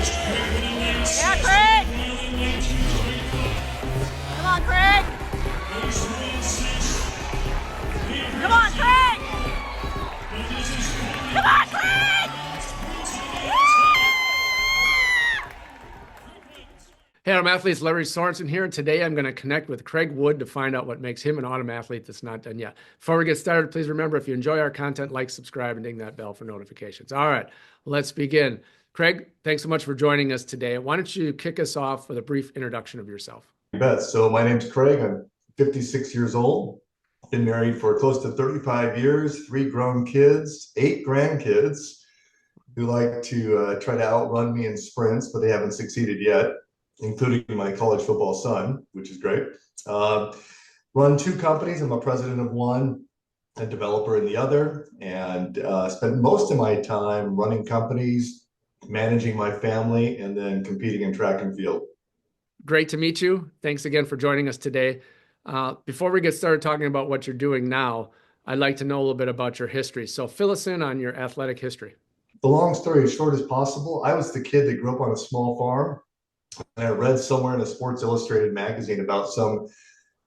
Yeah, Craig! Come on, Craig! Come on, Craig! Come on, Craig! Hey, Autumn Athletes, Larry Sorensen here, and today I'm going to connect with Craig Wood to find out what makes him an Autumn Athlete that's not done yet. Before we get started, please remember, if you enjoy our content, like, subscribe, and ding that bell for notifications. All right, let's begin. Craig, thanks so much for joining us today. Why don't you kick us off with a brief introduction of yourself? You bet. So my name's Craig. I'm 56 years old. Been married for close to 35 years, 3 grown kids, 8 grandkids who like to try to outrun me in sprints, but they haven't succeeded yet, including my college football son, which is great. Run 2 companies. I'm a president of one, a developer in the other, and spend most of my time running companies, managing my family, and then competing in track and field. Great to meet you. Thanks again for joining us today. Before we get started talking about what you're doing now, I'd like to know a little bit about your history. So fill us in on your athletic history. The long story as short as possible, I was the kid that grew up on a small farm. And I read somewhere in a Sports Illustrated magazine about some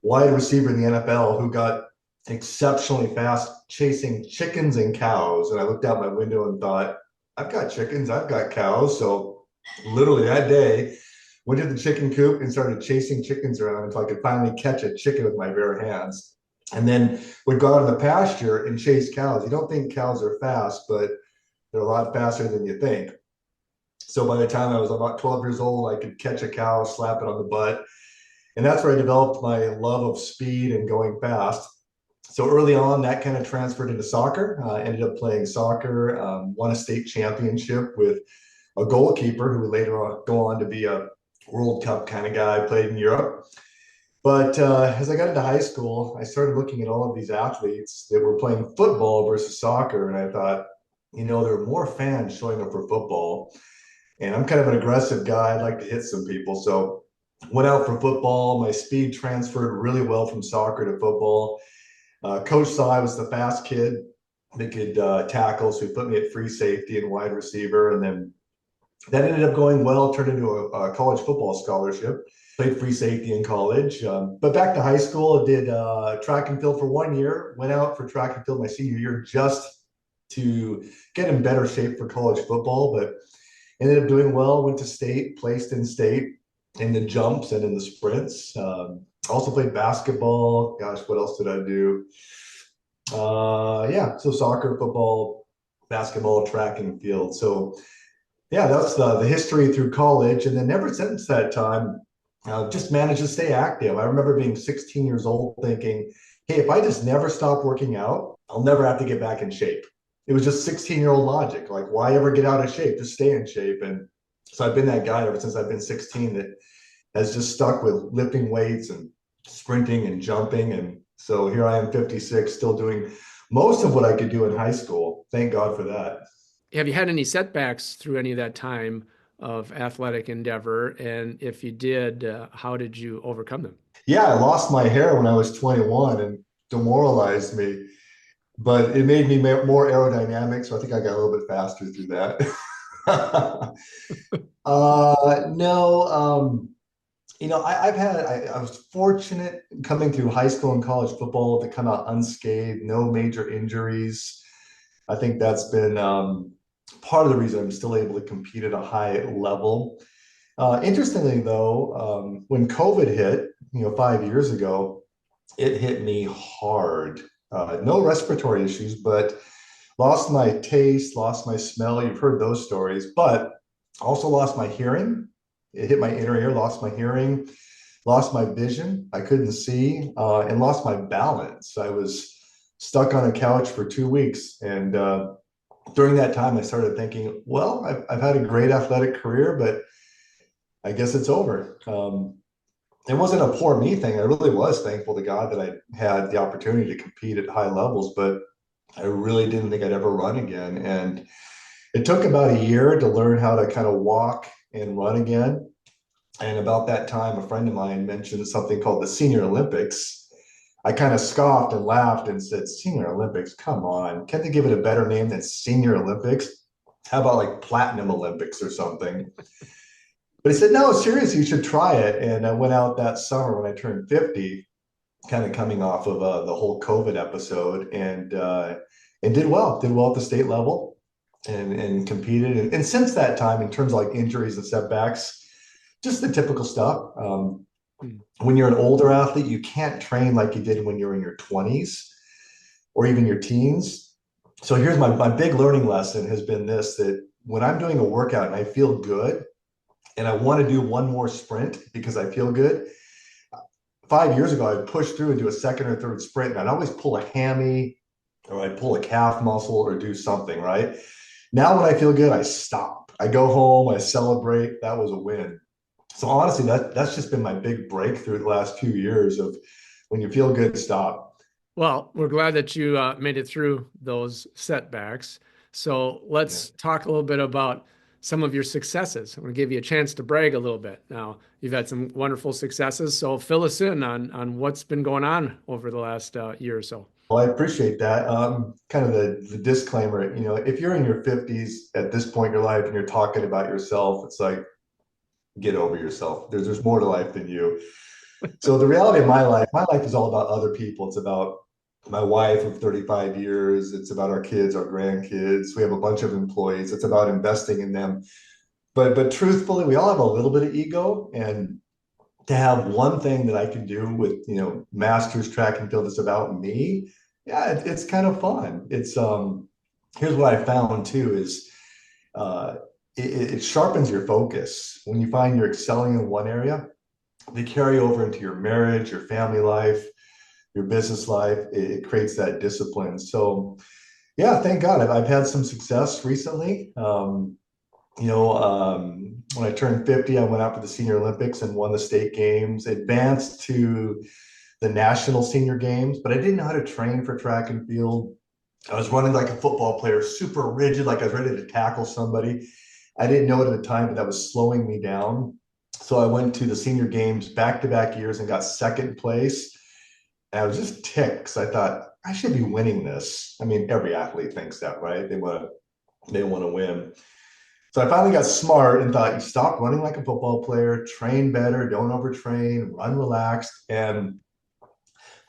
wide receiver in the NFL who got exceptionally fast chasing chickens and cows. And I looked out my window and thought, I've got chickens, I've got cows. So literally that day, went to the chicken coop and started chasing chickens around until I could finally catch a chicken with my bare hands. And then would go out in the pasture and chase cows. You don't think cows are fast, but they're a lot faster than you think. So by the time I was about 12 years old, I could catch a cow, slap it on the butt. And that's where I developed my love of speed and going fast. So early on, that kind of transferred into soccer. I ended up playing soccer, won a state championship with a goalkeeper who would later on go on to be a World Cup kind of guy, played in Europe. But as I got into high school, I started looking at all of these athletes that were playing football versus soccer. And I thought, you know, there are more fans showing up for football. And I'm kind of an aggressive guy. I'd like to hit some people. So went out for football. My speed transferred really well from soccer to football. Coach saw I was the fast kid that could tackle. So he put me at free safety and wide receiver. And then that ended up going well, turned into a college football scholarship. Played free safety in college. But back to high school, did track and field for 1 year. Went out for track and field my senior year just to get in better shape for college football. But ended up doing well, went to state, placed in state in the jumps and in the sprints. Also played basketball. Gosh, what else did I do? So soccer, football, basketball, track and field. So yeah, that's the history through college. And then ever since that time, just managed to stay active. I remember being 16 years old thinking, hey, if I just never stop working out, I'll never have to get back in shape. It was just 16-year-old logic. Like, why ever get out of shape? Just stay in shape. And so I've been that guy ever since I've been 16 that has just stuck with lifting weights and sprinting and jumping. And so here I am, 56, still doing most of what I could do in high school. Thank God for that. Have you had any setbacks through any of that time of athletic endeavor? And if you did, how did you overcome them? Yeah, I lost my hair when I was 21 and demoralized me. But it made me more aerodynamic, so I think I got a little bit faster through that. I was fortunate coming through high school and college football to come out unscathed, no major injuries. I think that's been part of the reason I'm still able to compete at a high level. Interestingly, though, when COVID hit, 5 years ago, it hit me hard. No respiratory issues, but lost my taste, lost my smell. You've heard those stories, but also lost my hearing. It hit my inner ear, lost my hearing, lost my vision. I couldn't see, and lost my balance. I was stuck on a couch for 2 weeks. And during that time, I started thinking, well, I've had a great athletic career, but I guess it's over. It wasn't a poor me thing. I really was thankful to God that I had the opportunity to compete at high levels, but I really didn't think I'd ever run again. And it took about a year to learn how to kind of walk and run again. And about that time, a friend of mine mentioned something called the Senior Olympics. I kind of scoffed and laughed and said, Senior Olympics, come on. Can't they give it a better name than Senior Olympics? how about like platinum Olympics or something? But he said, no, seriously, you should try it. And I went out that summer when I turned 50, kind of coming off of the whole COVID episode, and did well at the state level, and competed. And since that time, in terms of like injuries and setbacks, just the typical stuff. When you're an older athlete, you can't train like you did when you're in your 20s or even your teens. So here's my big learning lesson has been this, that when I'm doing a workout and I feel good and I want to do one more sprint because I feel good, 5 years ago, I'd push through and do a second or third sprint, and I'd always pull a hammy or I'd pull a calf muscle or do something, right? Now, when I feel good, I stop. I go home, I celebrate. That was a win. So honestly, that's just been my big breakthrough the last few years of when you feel good, stop. Well, we're glad that you made it through those setbacks. So let's talk a little bit about some of your successes. I'm going to give you a chance to brag a little bit. Now, you've had some wonderful successes, so fill us in on what's been going on over the last year or so. Well, I appreciate that. Kind of the disclaimer, if you're in your 50s at this point in your life and you're talking about yourself, it's like, get over yourself. There's more to life than you. So the reality of my life is all about other people. It's about my wife of 35 years. It's about our kids, our grandkids. We have a bunch of employees. It's about investing in them. But truthfully, we all have a little bit of ego, and to have one thing that I can do with, masters track and field that's about me. Yeah, it's kind of fun. It's here's what I found too is it sharpens your focus. When you find you're excelling in one area, they carry over into your marriage, your family life, your business life. It creates that discipline. So yeah, thank God I've had some success recently. When I turned 50, I went out to the Senior Olympics and won the state games, advanced to the national senior games, but I didn't know how to train for track and field. I was running like a football player, super rigid, like I was ready to tackle somebody. I didn't know it at the time, but that was slowing me down. So I went to the senior games back-to-back years and got second place. And I was just ticked because I thought I should be winning this. I mean, every athlete thinks that, right? They want to win. So I finally got smart and thought, you stop running like a football player, train better, don't overtrain, run relaxed, and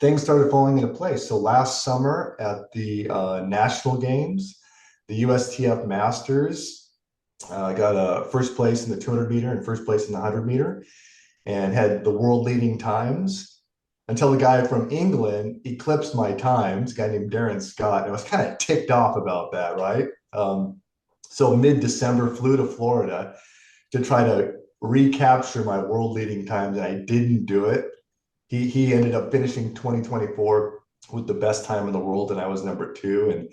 things started falling into place. So last summer at the national games, the USTF Masters, I got a first place in the 200 meter and first place in the 100 meter, and had the world leading times until the guy from England eclipsed my times, a guy named Darren Scott. And I was kind of ticked off about that, right? So mid-December, flew to Florida to try to recapture my world leading times, and I didn't do it. He ended up finishing 2024 with the best time in the world, and I was number 2. And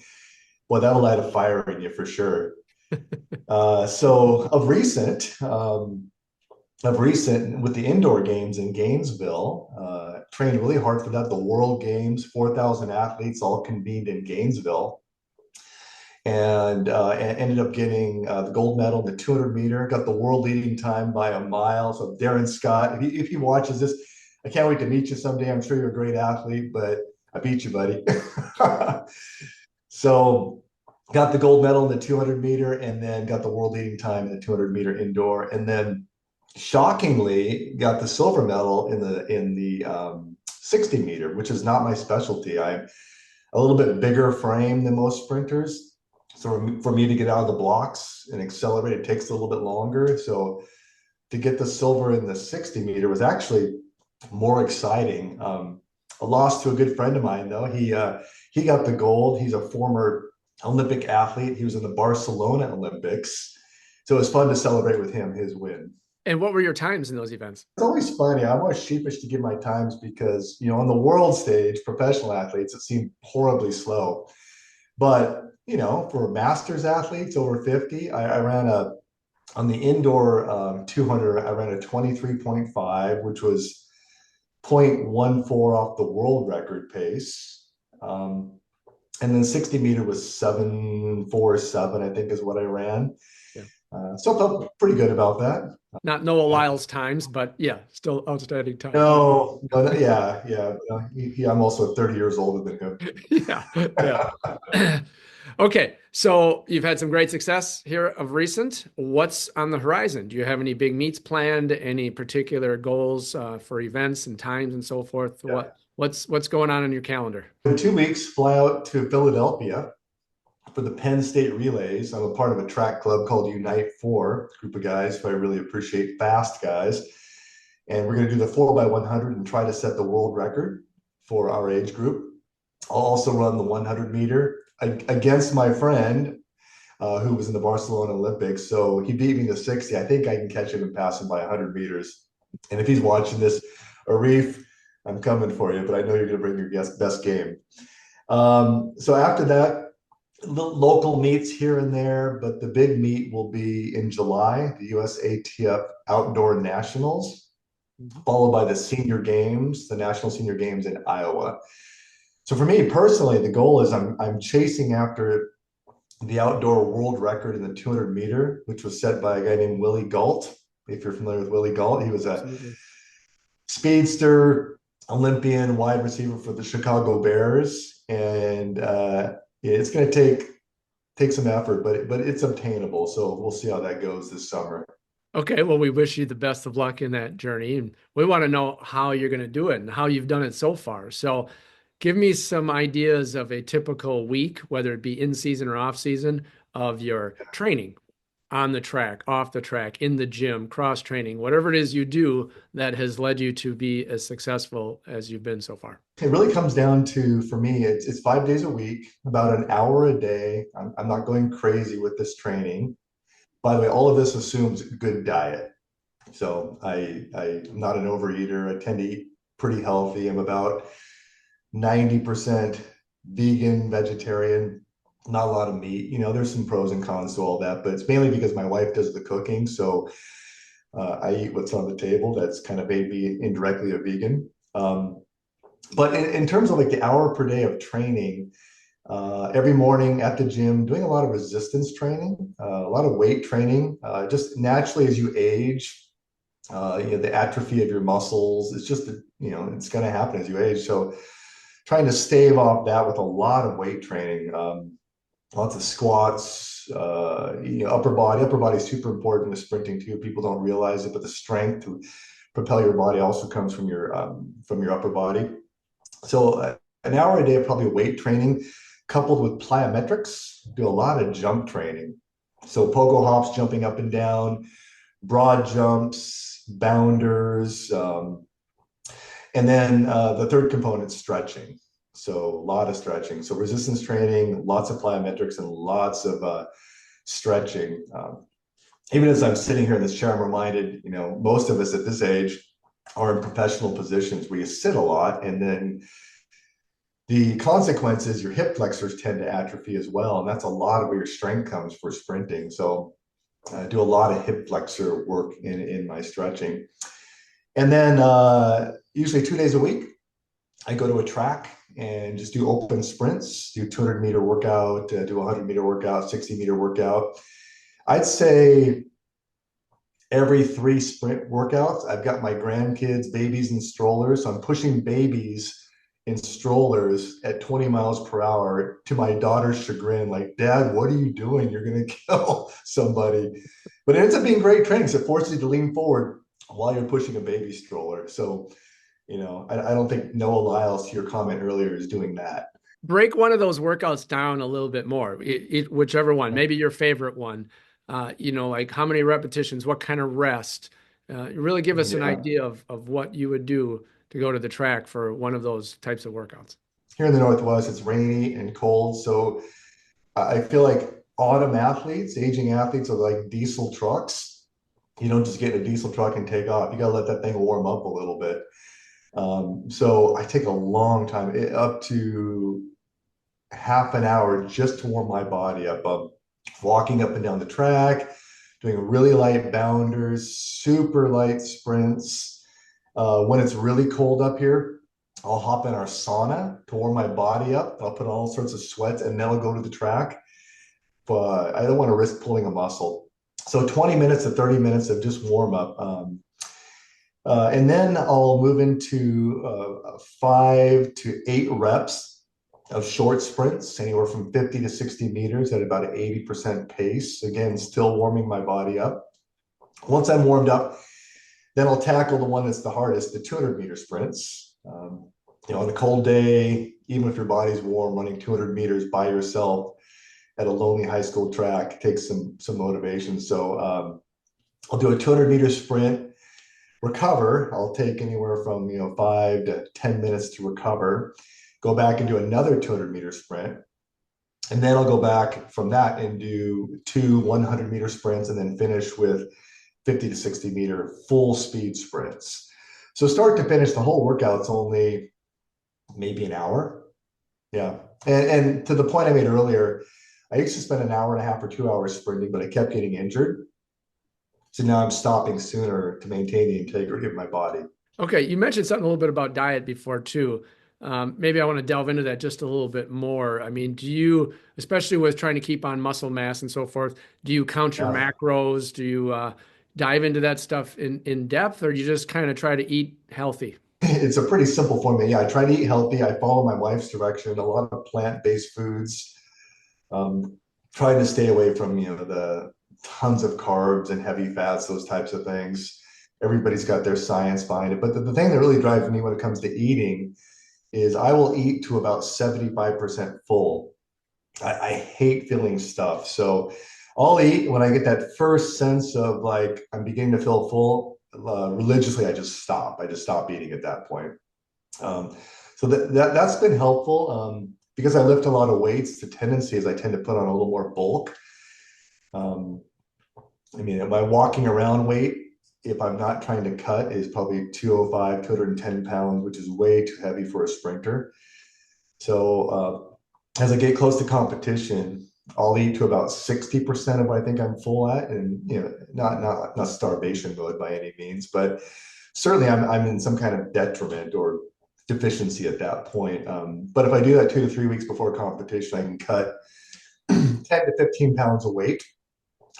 boy, that'll light a fire in you for sure. So of recent, with the indoor games in Gainesville, trained really hard for that. The World Games, 4,000 athletes all convened in Gainesville. And ended up getting the gold medal in the 200 meter, got the world leading time by a mile. So Darren Scott, if he watches this, I can't wait to meet you someday. I'm sure you're a great athlete, but I beat you, buddy. So got the gold medal in the 200 meter and then got the world leading time in the 200 meter indoor. And then shockingly got the silver medal in the 60 meter, which is not my specialty. I'm a little bit bigger frame than most sprinters. So for me to get out of the blocks and accelerate, it takes a little bit longer. So to get the silver in the 60 meter was actually more exciting. A loss to a good friend of mine, though. He got the gold. He's a former Olympic athlete. He was in the Barcelona Olympics. So it was fun to celebrate with him, his win. And what were your times in those events? It's always funny. I'm always sheepish to give my times because, on the world stage, professional athletes, it seemed horribly slow. But for masters athletes over 50, I ran on the indoor 200, I ran a 23.5, which was 0.14 off the world record pace. And then 60 meter was 7:47, I think is what I ran. Yeah. So I felt pretty good about that. Not Noah Lyle's times, but yeah, still outstanding time. No, yeah. I'm also 30 years older than him. Yeah. Okay, so you've had some great success here of recent. What's on the horizon? Do you have any big meets planned? Any particular goals for events and times and so forth? Yeah. What's going on your calendar? In 2 weeks, fly out to Philadelphia for the Penn State Relays. I'm a part of a track club called Unite 4, a group of guys who I really appreciate, fast guys. And we're going to do the 4x100 and try to set the world record for our age group. I'll also run the 100 meter against my friend who was in the Barcelona Olympics. So he beat me to 60. I think I can catch him and pass him by 100 meters. And if he's watching this, Arif, I'm coming for you, but I know you're going to bring your best game. So after that, local meets here and there, but the big meet will be in July, the USATF Outdoor Nationals, followed by the Senior Games, the National Senior Games in Iowa. So for me personally, the goal is I'm chasing after the outdoor world record in the 200 meter, which was set by a guy named Willie Gault. If you're familiar with Willie Gault, he was a speedster, Olympian, wide receiver for the Chicago Bears, and it's going to take some effort, but it's obtainable. So we'll see how that goes this summer. Okay, well, we wish you the best of luck in that journey, and we want to know how you're going to do it and how you've done it so far. So give me some ideas of a typical week, whether it be in season or off season, of your training on the track, off the track, in the gym, cross training, whatever it is you do that has led you to be as successful as you've been so far. It really comes down to, for me, it's 5 days a week, about an hour a day. I'm not going crazy with this training. By the way, all of this assumes good diet. So I'm not an overeater. I tend to eat pretty healthy. I'm about 90% vegan, vegetarian, not a lot of meat. You know, there's some pros and cons to all that, but it's mainly because my wife does the cooking. So I eat what's on the table. That's kind of made me indirectly a vegan. But in terms of like the hour per day of training, every morning at the gym, doing a lot of resistance training, a lot of weight training, just naturally as you age, the atrophy of your muscles, it's just, it's going to happen as you age. So trying to stave off that with a lot of weight training, lots of squats, upper body is super important with sprinting too. People don't realize it, but the strength to propel your body also comes from your upper body. So an hour a day of probably weight training coupled with plyometrics, do a lot of jump training. So pogo hops, jumping up and down, broad jumps, bounders, and then the third component, stretching. So a lot of stretching. So resistance training, lots of plyometrics, and lots of stretching. Even as I'm sitting here in this chair, I'm reminded, most of us at this age are in professional positions where you sit a lot, and then the consequence is your hip flexors tend to atrophy as well. And that's a lot of where your strength comes for sprinting. So I do a lot of hip flexor work in my stretching. And then usually 2 days a week, I go to a track and just do open sprints, do 200 meter workout, do 100 meter workout, 60 meter workout. I'd say every 3 sprint workouts, I've got my grandkids, babies in strollers. So I'm pushing babies in strollers at 20 miles per hour to my daughter's chagrin. Like, Dad, what are you doing? You're going to kill somebody. But it ends up being great training. So it forces you to lean forward while you're pushing a baby stroller. So, I don't think Noah Lyles, to your comment earlier, is doing that. Break one of those workouts down a little bit more, whichever one, maybe your favorite one, like how many repetitions, what kind of rest, really give us an idea of what you would do to go to the track for one of those types of workouts. Here in the Northwest, it's rainy and cold. So I feel like autumn athletes, aging athletes, are like diesel trucks. You don't just get in a diesel truck and take off. You got to let that thing warm up a little bit. So I take a long time, up to half an hour just to warm my body up. Walking up and down the track, doing really light bounders, super light sprints. When it's really cold up here, I'll hop in our sauna to warm my body up. I'll put on all sorts of sweats and then I'll go to the track. But I don't want to risk pulling a muscle. So 20 minutes to 30 minutes of just warm up. And then I'll move into 5 to 8 reps of short sprints, anywhere from 50 to 60 meters at about an 80% pace. Again, still warming my body up. Once I'm warmed up, then I'll tackle the one that's the hardest, the 200-meter sprints. On a cold day, even if your body's warm, running 200 meters by yourself at a lonely high school track takes some motivation. So I'll do a 200-meter sprint, recover. I'll take anywhere from 5 to 10 minutes to recover. Go back and do another 200-meter sprint. And then I'll go back from that and do 2 100-meter sprints and then finish with 50 to 60 meter full speed sprints. So start to finish, the whole workout's only maybe an hour. Yeah. And to the point I made earlier, I used to spend an hour and a half or 2 hours sprinting, but I kept getting injured. So now I'm stopping sooner to maintain the integrity of my body. Okay, you mentioned something a little bit about diet before too. Maybe I want to delve into that just a little bit more. I mean, do you, especially with trying to keep on muscle mass and so forth, do you count your macros? Do you dive into that stuff in depth, or do you just kind of try to eat healthy? It's a pretty simple formula. Yeah, I try to eat healthy. I follow my wife's direction, a lot of plant-based foods. Trying to stay away from, the tons of carbs and heavy fats, those types of things. Everybody's got their science behind it. But the thing that really drives me when it comes to eating is I will eat to about 75% full. I hate feeling stuffed. So I'll eat when I get that first sense of like, I'm beginning to feel full. Religiously, I just stop. I just stop eating at that point. So that's been helpful. Because I lift a lot of weights, the tendency is I tend to put on a little more bulk. My walking around weight, if I'm not trying to cut, is probably 205, 210 pounds, which is way too heavy for a sprinter. So as I get close to competition, I'll eat to about 60% of what I think I'm full at, and not starvation mode by any means, but certainly I'm in some kind of detriment or deficiency at that point. But if I do that 2 to 3 weeks before competition, I can cut 10 to 15 pounds of weight.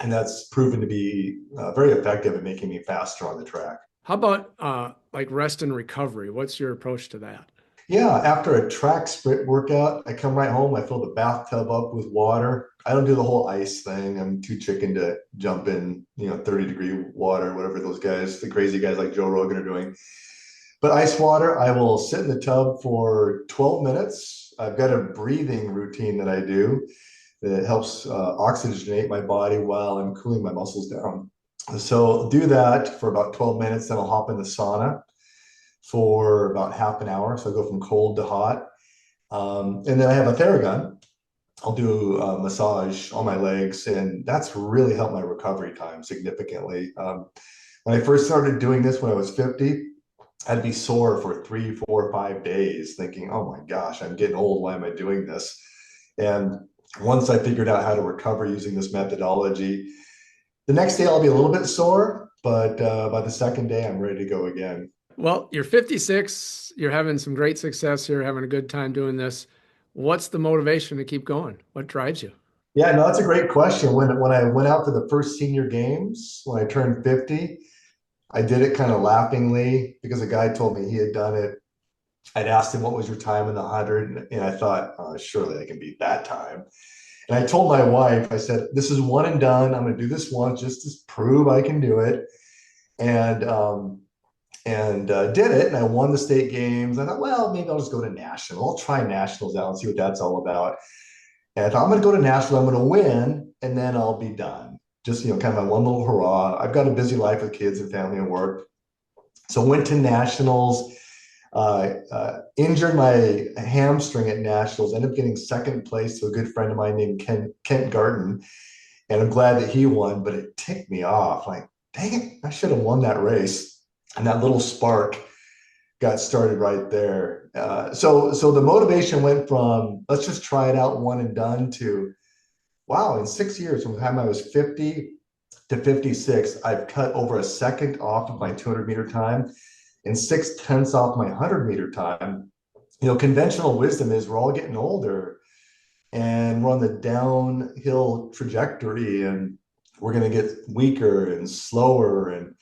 And that's proven to be very effective at making me faster on the track. How about like rest and recovery? What's your approach to that? Yeah, after a track sprint workout, I come right home, I fill the bathtub up with water. I don't do the whole ice thing. I'm too chicken to jump in, 30-degree water, whatever those guys, the crazy guys like Joe Rogan are doing. But ice water, I will sit in the tub for 12 minutes. I've got a breathing routine that I do that helps oxygenate my body while I'm cooling my muscles down. So do that for about 12 minutes, then I'll hop in the sauna for about half an hour. So I go from cold to hot. And then I have a Theragun. I'll do a massage on my legs, and that's really helped my recovery time significantly. When I first started doing this when I was 50, I'd be sore for 3, 4, 5 days thinking, oh my gosh, I'm getting old. Why am I doing this? And once I figured out how to recover using this methodology, the next day I'll be a little bit sore, but by the second day, I'm ready to go again. Well, you're 56, you're having some great success here, having a good time doing this. What's the motivation to keep going? What drives you? Yeah, no, that's a great question. When I went out for the first senior games, when I turned 50, I did it kind of laughingly because a guy told me he had done it. I'd asked him, what was your time in the 100? And I thought, oh, surely I can beat that time. And I told my wife, I said, this is one and done. I'm going to do this once just to prove I can do it. And did it. And I won the state games. I thought, well, maybe I'll just go to national. I'll try nationals out and see what that's all about. And I thought, I'm going to go to national. I'm going to win, and then I'll be done. Just, kind of my one little hurrah. I've got a busy life with kids and family and work. So went to nationals, injured my hamstring at nationals, ended up getting second place to a good friend of mine named Kent Garten. And I'm glad that he won, but it ticked me off. Like, dang it, I should have won that race. And that little spark got started right there. So the motivation went from, let's just try it out, one and done, to, wow, in 6 years, from the time I was 50 to 56, I've cut over a second off of my 200-meter time and 6/10 off my 100-meter time. Conventional wisdom is we're all getting older and we're on the downhill trajectory and we're going to get weaker and slower. And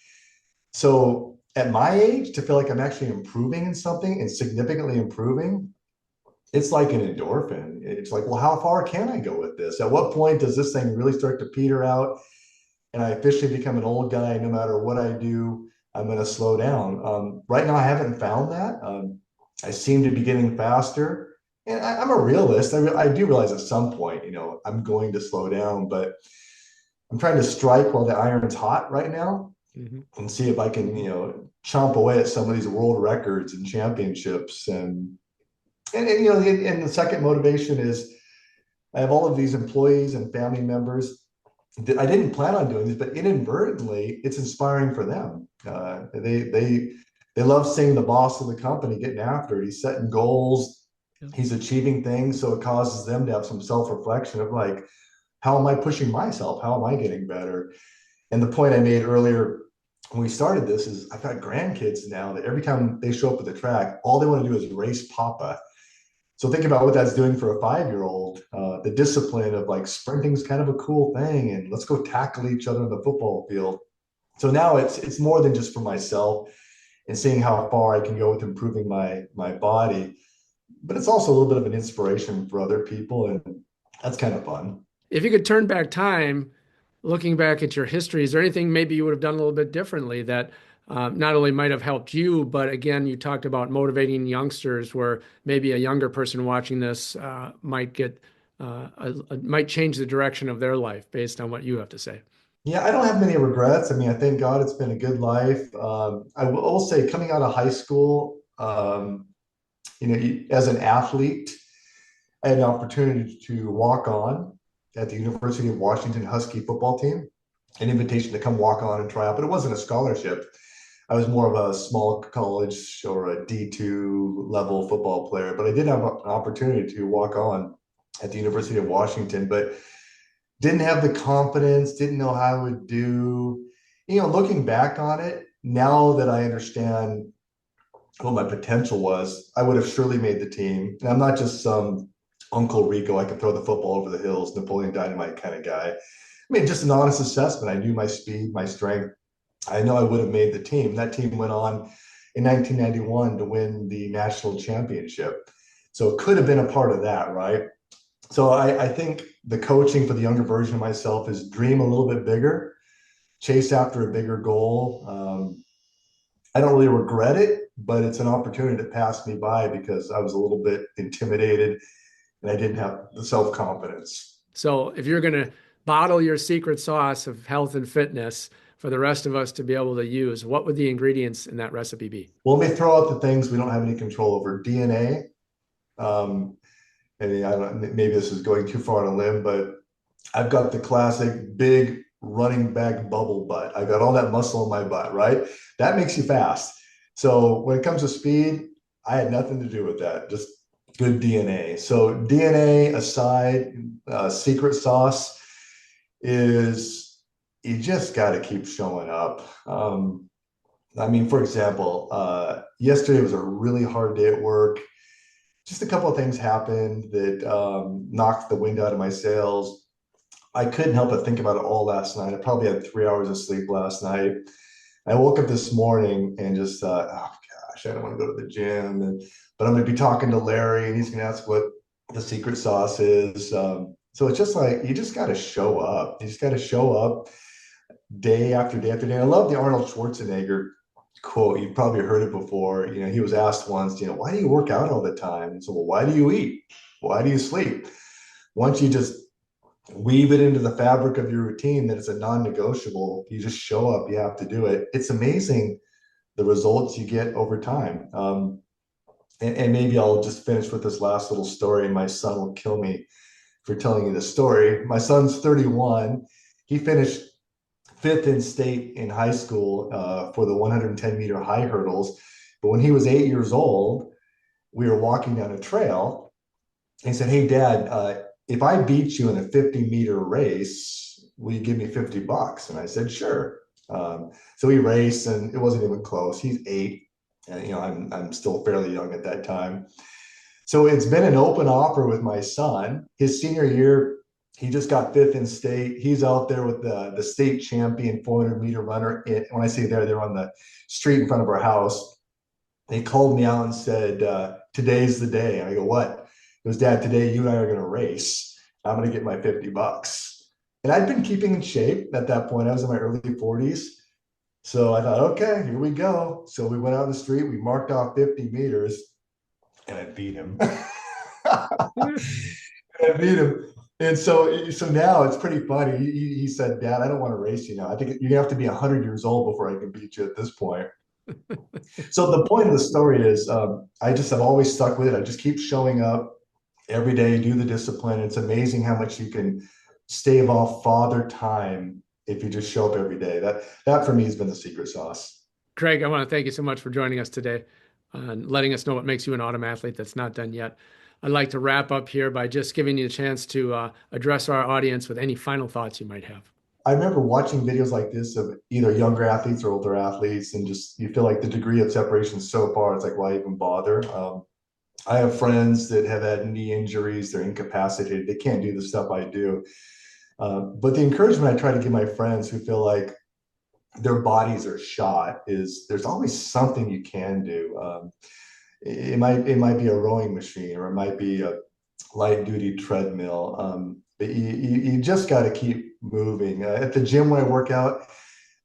so at my age, to feel like I'm actually improving in something and significantly improving, it's like an endorphin. It's like, well, how far can I go with this? At what point does this thing really start to peter out? And I officially become an old guy. No matter what I do, I'm going to slow down. Right now, I haven't found that. I seem to be getting faster. And I'm a realist. I do realize at some point, I'm going to slow down, but I'm trying to strike while the iron's hot right now and see if I can, chomp away at some of these world records and championships. And the second motivation is I have all of these employees and family members that I didn't plan on doing this, but inadvertently, it's inspiring for them. They love seeing the boss of the company getting after it. He's setting goals, he's achieving things, so it causes them to have some self-reflection of like, how am I pushing myself? How am I getting better? And the point I made earlier when we started this is I've got grandkids now that every time they show up at the track, all they want to do is race Papa. So think about what that's doing for a 5-year-old. The discipline of like sprinting is kind of a cool thing, and let's go tackle each other in the football field. So now it's more than just for myself and seeing how far I can go with improving my body, but it's also a little bit of an inspiration for other people, and that's kind of fun. If you could turn back time, looking back at your history, is there anything maybe you would have done a little bit differently that not only might have helped you, but again, you talked about motivating youngsters where maybe a younger person watching this might change the direction of their life based on what you have to say? Yeah, I don't have many regrets. I mean, I thank God it's been a good life. I will say coming out of high school, as an athlete, I had an opportunity to walk on at the University of Washington Husky football team, an invitation to come walk on and try out, but it wasn't a scholarship. I was more of a small college or a D2 level football player, but I did have an opportunity to walk on at the University of Washington, but didn't have the confidence, didn't know how I would do. Looking back on it, now that I understand what my potential was, I would have surely made the team. And I'm not just some Uncle Rico, I could throw the football over the hills, Napoleon Dynamite kind of guy. I mean, just an honest assessment. I knew my speed, my strength. I know I would have made the team. That team went on in 1991 to win the national championship. So it could have been a part of that, right? So I think the coaching for the younger version of myself is dream a little bit bigger, chase after a bigger goal. I don't really regret it, but it's an opportunity that passed me by because I was a little bit intimidated and I didn't have the self-confidence. So if you're going to bottle your secret sauce of health and fitness for the rest of us to be able to use, what would the ingredients in that recipe be? Well, let me throw out the things we don't have any control over. DNA. Maybe this is going too far on a limb, but I've got the classic big running back bubble butt. I got all that muscle in my butt, right? That makes you fast. So when it comes to speed, I had nothing to do with that. Just good DNA. So DNA aside, secret sauce is you just got to keep showing up. For example, yesterday was a really hard day at work. Just a couple of things happened that knocked the wind out of my sails. I couldn't help but think about it all last night. I probably had 3 hours of sleep last night. I woke up this morning and just thought, oh gosh, I don't want to go to the gym. But I'm going to be talking to Larry and he's going to ask what the secret sauce is. So it's just like, you just got to show up. You just got to show up day after day after day. I love the Arnold Schwarzenegger quote. You've probably heard it before. He was asked once, why do you work out all the time? And so, well, why do you eat? Why do you sleep? Once you just weave it into the fabric of your routine that it's a non-negotiable, you just show up, you have to do it. It's amazing the results you get over time. And maybe I'll just finish with this last little story. My son will kill me for telling you this story. My son's 31. He finished 5th in state in high school for the 110-meter high hurdles. But when he was 8 years old, we were walking down a trail. And he said, hey, Dad, if I beat you in a 50-meter race, will you give me $50? And I said, sure. So we raced, and it wasn't even close. He's 8, and I'm still fairly young at that time. So it's been an open offer with my son. His senior year, he just got 5th in state. He's out there with the state champion 400-meter runner. When I say there, they're on the street in front of our house. They called me out and said, today's the day. And I go, what? goes, Dad, today you and I are going to race. I'm going to get my $50. And I'd been keeping in shape at that point. I was in my early 40s. So I thought, okay, here we go. So we went out on the street, we marked off 50 meters, and I beat him. I beat him. And so now it's pretty funny. He said, Dad, I don't want to race you now. I think you're gonna have to be 100 years old before I can beat you at this point. So the point of the story is I just have always stuck with it. I just keep showing up every day, do the discipline. It's amazing how much you can stave off father time if you just show up every day. That for me has been the secret sauce. Craig, I want to thank you so much for joining us today and letting us know what makes you an autumn athlete that's not done yet. I'd like to wrap up here by just giving you a chance to address our audience with any final thoughts you might have. I remember watching videos like this of either younger athletes or older athletes, and just you feel like the degree of separation is so far. It's like, why even bother? I have friends that have had knee injuries; they're incapacitated; they can't do the stuff I do. But the encouragement I try to give my friends who feel like their bodies are shot is there's always something you can do. It might be a rowing machine, or it might be a light duty treadmill. But you just got to keep moving. At the gym when I work out,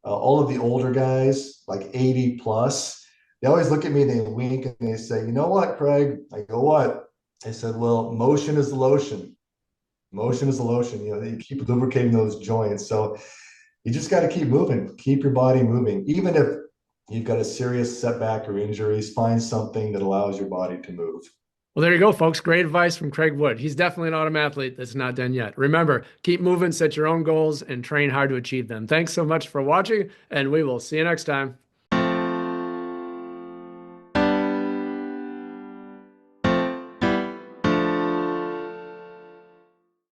all of the older guys, like 80 plus, they always look at me, they wink, and they say, "You know what, Craig?" I go, "What?" They said, "Well, motion is the lotion. Motion is the lotion." You know, you keep lubricating those joints. So you just got to keep moving, keep your body moving. Even if you've got a serious setback or injuries, find something that allows your body to move. Well, there you go, folks. Great advice from Craig Wood. He's definitely an autumn athlete that's not done yet. Remember, keep moving, set your own goals, and train hard to achieve them. Thanks so much for watching, and we will see you next time.